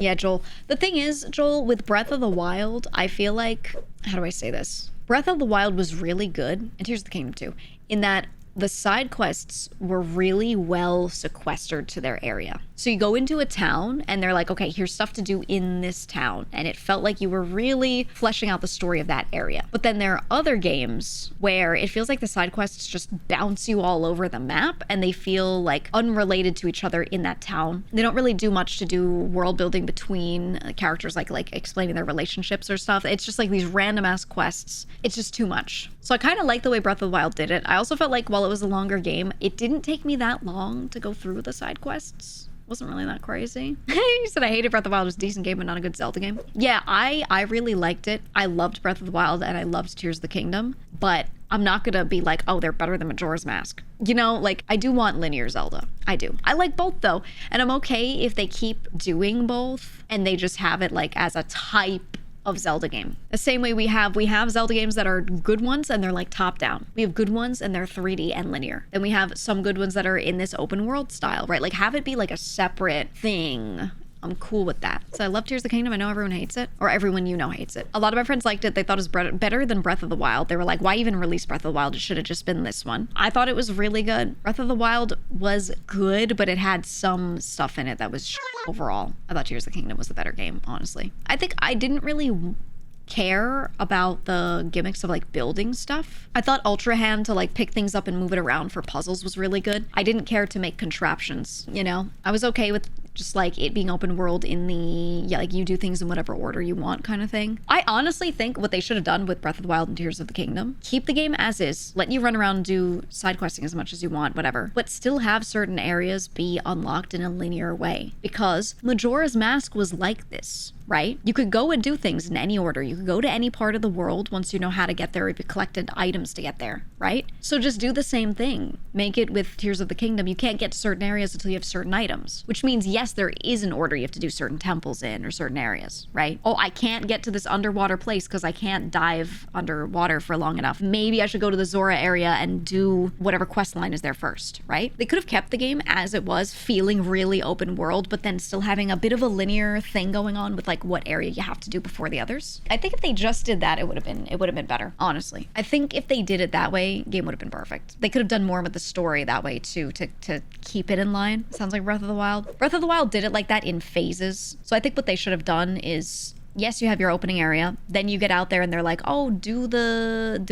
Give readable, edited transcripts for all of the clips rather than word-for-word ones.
Yeah, Joel. The thing is, Joel, with Breath of the Wild, I feel like, how do I say this? Breath of the Wild was really good, and Tears of the Kingdom too, in that the side quests were really well sequestered to their area. So you go into a town and they're like, okay, here's stuff to do in this town. And it felt like you were really fleshing out the story of that area. But then there are other games where it feels like the side quests just bounce you all over the map and they feel like unrelated to each other in that town. They don't really do much to do world building between characters, like explaining their relationships or stuff. It's just like these random ass quests. It's just too much. So I kind of like the way Breath of the Wild did it. I also felt like while it was a longer game, it didn't take me that long to go through the side quests. Wasn't really that crazy. You said I hated Breath of the Wild. It was a decent game, but not a good Zelda game. Yeah, I really liked it. I loved Breath of the Wild and I loved Tears of the Kingdom, but I'm not gonna be like, oh, they're better than Majora's Mask. You know, like, I do want linear Zelda. I do. I like both though, and I'm okay if they keep doing both and they just have it like as a type of Zelda game. The same way we have Zelda games that are good ones and they're like top down. We have good ones and they're 3D and linear. Then we have some good ones that are in this open world style, right? Like have it be like a separate thing. I'm cool with that. So I love Tears of the Kingdom. I know everyone hates it, or everyone you know hates it. A lot of my friends liked it. They thought it was better than Breath of the Wild. They were like, why even release Breath of the Wild? It should have just been this one. I thought it was really good. Breath of the Wild was good, but it had some stuff in it that was overall. I thought Tears of the Kingdom was the better game, honestly. I think I didn't really care about the gimmicks of like building stuff. I thought Ultra Hand to like pick things up and move it around for puzzles was really good. I didn't care to make contraptions, you know? I was okay with just like it being open world in the, yeah, like you do things in whatever order you want kind of thing. I honestly think what they should have done with Breath of the Wild and Tears of the Kingdom, keep the game as is, let you run around and do side questing as much as you want, whatever, but still have certain areas be unlocked in a linear way, because Majora's Mask was like this, right? You could go and do things in any order. You could go to any part of the world once you know how to get there, if you collected items to get there, right? So just do the same thing. Make it with Tears of the Kingdom. You can't get to certain areas until you have certain items, which means, yes, there is an order you have to do certain temples in or certain areas, right? Oh, I can't get to this underwater place because I can't dive underwater for long enough. Maybe I should go to the Zora area and do whatever quest line is there first, right? They could have kept the game as it was, feeling really open world, but then still having a bit of a linear thing going on with like what area you have to do before the others. I think if they just did that, it would have been better, honestly. I think if they did it that way, game would have been perfect. They could have done more with the story that way too, to keep it in line. Sounds like Breath of the Wild. Breath of the Wild did it like that in phases. So I think what they should have done is, yes, you have your opening area, then you get out there and they're like, oh, do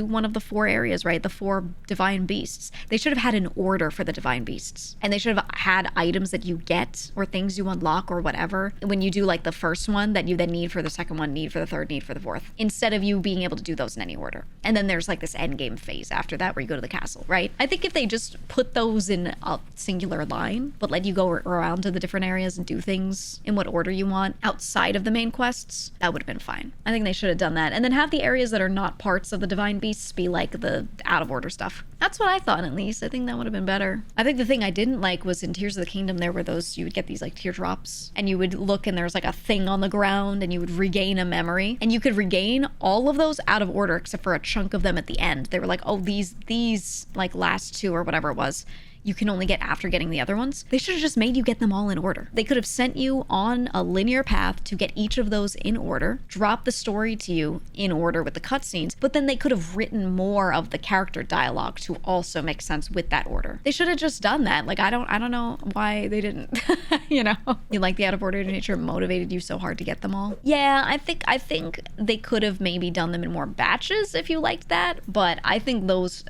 one of the 4 areas, right? The 4 divine beasts. They should have had an order for the divine beasts, and they should have had items that you get or things you unlock or whatever when you do like the first one that you then need for the second one, need for the third, need for the fourth, instead of you being able to do those in any order. And then there's like this end game phase after that where you go to the castle, right? I think if they just put those in a singular line, but let you go around to the different areas and do things in what order you want outside of the main quests, that would have been fine. I think they should have done that. And then have the areas that are not parts of the divine beasts be like the out of order stuff. That's what I thought, at least. I think that would have been better. I think the thing I didn't like was in Tears of the Kingdom, there were those, you would get these like teardrops and you would look and there's like a thing on the ground and you would regain a memory, and you could regain all of those out of order except for a chunk of them at the end. They were like, oh, these like last 2 or whatever it was, you can only get after getting the other ones. They should have just made you get them all in order. They could have sent you on a linear path to get each of those in order, drop the story to you in order with the cutscenes, but then they could have written more of the character dialogue to also make sense with that order. They should have just done that. Like, I don't know why they didn't. You know? You like the out of order nature motivated you so hard to get them all? Yeah, I think they could have maybe done them in more batches if you liked that, but I think those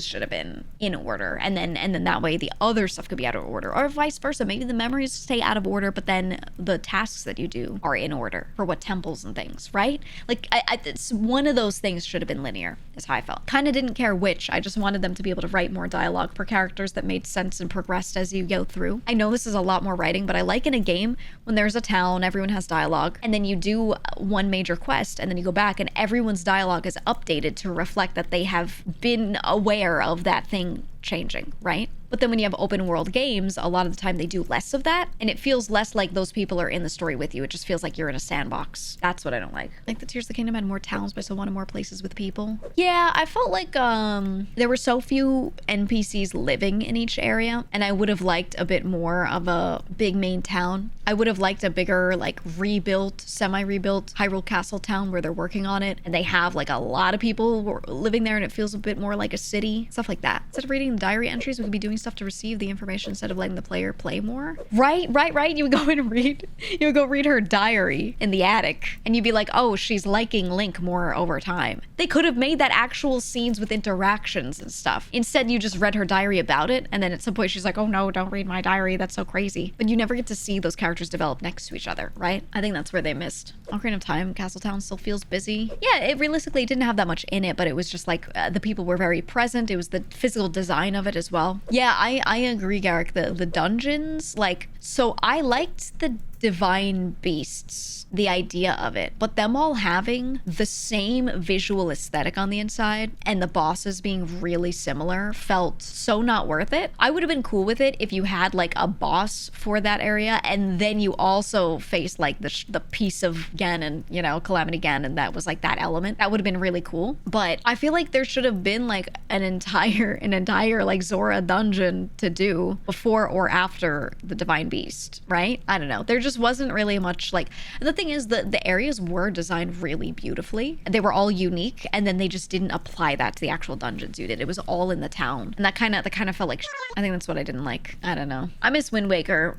should have been in order, and then that way the other stuff could be out of order, or vice versa. Maybe the memories stay out of order, but then the tasks that you do are in order for what temples and things, right? Like, it's one of those things should have been linear, is how I felt. Kind of didn't care which. I just wanted them to be able to write more dialogue per characters that made sense and progressed as you go through. I know this is a lot more writing, but I like in a game when there's a town, everyone has dialogue, and then you do one major quest, and then you go back and everyone's dialogue is updated to reflect that they have been aware of that thing changing, right? But then when you have open world games, a lot of the time they do less of that, and it feels less like those people are in the story with you. It just feels like you're in a sandbox. That's what I don't like. I think the Tears of the Kingdom had more towns, but I still wanted more places with people. Yeah, I felt like there were so few NPCs living in each area, and I would have liked a bit more of a big main town. I would have liked a bigger, like, rebuilt, semi-rebuilt Hyrule Castle town where they're working on it, and they have like a lot of people living there, and it feels a bit more like a city. Stuff like that. Instead of reading the diary entries, we could be doing stuff to receive the information instead of letting the player play more. Right. You would go and read. You would go read her diary in the attic, and you'd be like, oh, she's liking Link more over time. They could have made that actual scenes with interactions and stuff. Instead, you just read her diary about it, and then at some point she's like, oh no, don't read my diary. That's so crazy. But you never get to see those characters develop next to each other, right? I think that's where they missed. Ocarina of Time, Castletown still feels busy. Yeah, it realistically didn't have that much in it, but it was just like the people were very present. It was the physical design of it as well. Yeah, I agree, Garrick. The dungeons, like, so I liked the divine beasts, the idea of it, but them all having the same visual aesthetic on the inside and the bosses being really similar felt so not worth it. I would have been cool with it if you had like a boss for that area, and then you also faced like the piece of Ganon, you know, Calamity Ganon, that was like that element. That would have been really cool. But I feel like there should have been like an entire like Zora dungeon to do before or after the divine beast, right? I don't know. There just wasn't really much, like, the thing is that the areas were designed really beautifully. They were all unique, and then they just didn't apply that to the actual dungeons you did. It was all in the town, and that kind of felt like I think that's what I didn't like. I don't know. I miss Wind Waker.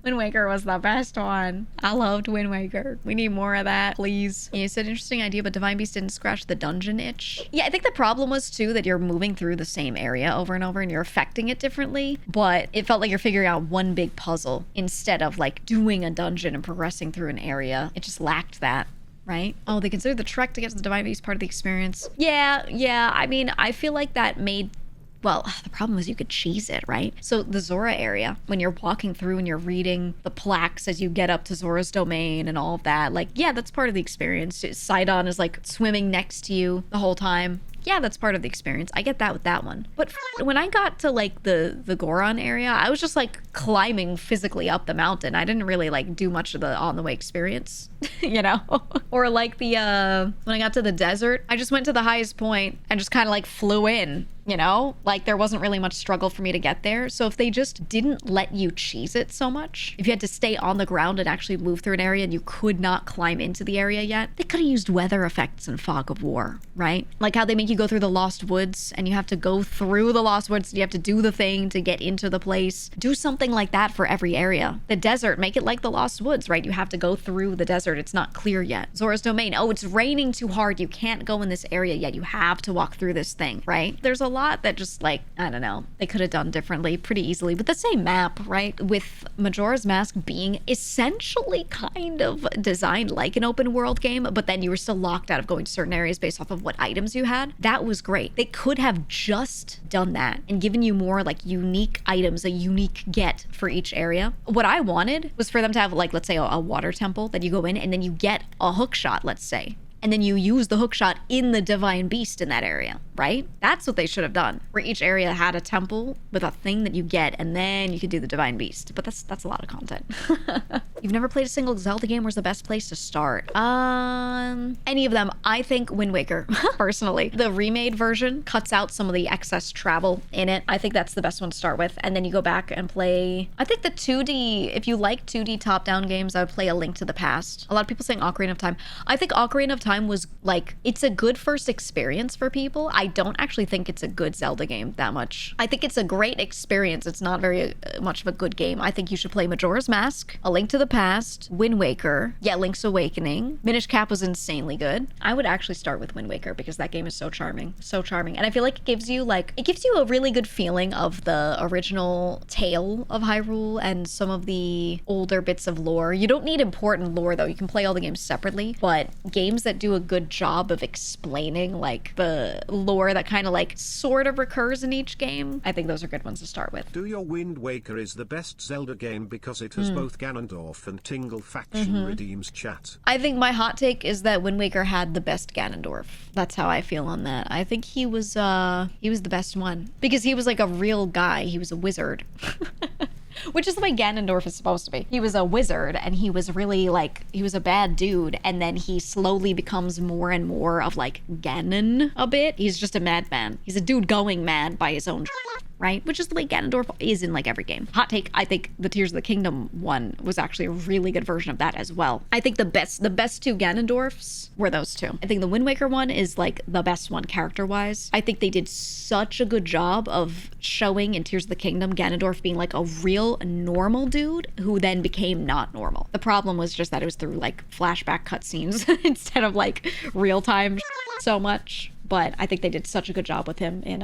Wind Waker was the best one. I loved Wind Waker. We need more of that, please. You said interesting idea, but Divine Beast didn't scratch the dungeon itch. Yeah, I think the problem was too that you're moving through the same area over and over and you're affecting it differently, but it felt like you're figuring out one big puzzle instead of like doing a dungeon and progressing through an area. It just lacked that. Right? Oh, they consider the trek to get to the Divine Beast part of the experience. Yeah. I mean, I feel like that made... Well, the problem was you could cheese it, right? So the Zora area, when you're walking through and you're reading the plaques as you get up to Zora's domain and all of that, like, yeah, that's part of the experience. Sidon is like swimming next to you the whole time. Yeah, that's part of the experience. I get that with that one. But when I got to like the Goron area, I was just like climbing physically up the mountain. I didn't really like do much of the on the way experience, you know? Or like the when I got to the desert, I just went to the highest point and just kind of like flew in. You know, like there wasn't really much struggle for me to get there. So if they just didn't let you cheese it so much, if you had to stay on the ground and actually move through an area and you could not climb into the area yet, they could have used weather effects in Fog of War, right? Like how they make you go through the Lost Woods and you have to go through the Lost Woods. You have to do the thing to get into the place. Do something like that for every area. The desert, make it like the Lost Woods, right? You have to go through the desert. It's not clear yet. Zora's domain. Oh, it's raining too hard. You can't go in this area yet. You have to walk through this thing, right? There's a lot that just like, I don't know, they could have done differently pretty easily with the same map, right? With Majora's Mask being essentially kind of designed like an open world game, but then you were still locked out of going to certain areas based off of what items you had. That was great. They could have just done that and given you more like unique items, a unique get for each area. What I wanted was for them to have like, let's say a water temple that you go in and then you get a hook shot, let's say. And then you use the hookshot in the Divine Beast in that area, right? That's what they should have done, where each area had a temple with a thing that you get, and then you could do the Divine Beast. But that's a lot of content. You've never played a single Zelda game? Where's the best place to start? Any of them. I think Wind Waker, personally. The remade version cuts out some of the excess travel in it. I think that's the best one to start with. And then you go back and play... I think the 2D, if you like 2D top-down games, I would play A Link to the Past. A lot of people saying Ocarina of Time. I think Ocarina of Time was like, it's a good first experience for people. I don't actually think it's a good Zelda game that much. I think it's a great experience. It's not very much of a good game. I think you should play Majora's Mask, A Link to the Past, Wind Waker, Link's Awakening. Minish Cap was insanely good. I would actually start with Wind Waker because that game is so charming. So charming. And I feel like it gives you a really good feeling of the original tale of Hyrule and some of the older bits of lore. You don't need important lore though. You can play all the games separately, but games that do a good job of explaining like the lore lore that kind of like sort of recurs in each game. I think those are good ones to start with. Do your Wind Waker is the best Zelda game because it has both Ganondorf and Tingle faction redeems chat. I think my hot take is that Wind Waker had the best Ganondorf. That's how I feel on that. I think he was the best one because he was like a real guy. He was a wizard. Which is the way Ganondorf is supposed to be. He was a wizard and he was really like, he was a bad dude, and then he slowly becomes more and more of like Ganon a bit. He's just a madman. He's a dude going mad by his own right? Which is the way Ganondorf is in like every game. Hot take, I think the Tears of the Kingdom one was actually a really good version of that as well. I think the best two Ganondorfs were those two. I think the Wind Waker one is like the best one character-wise. I think they did such a good job of showing in Tears of the Kingdom Ganondorf being like a real normal dude who then became not normal. The problem was just that it was through like flashback cutscenes instead of like real-time so much. But I think they did such a good job with him in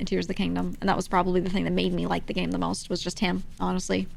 Tears of the Kingdom. And that was probably the thing that made me like the game the most, was just him, honestly.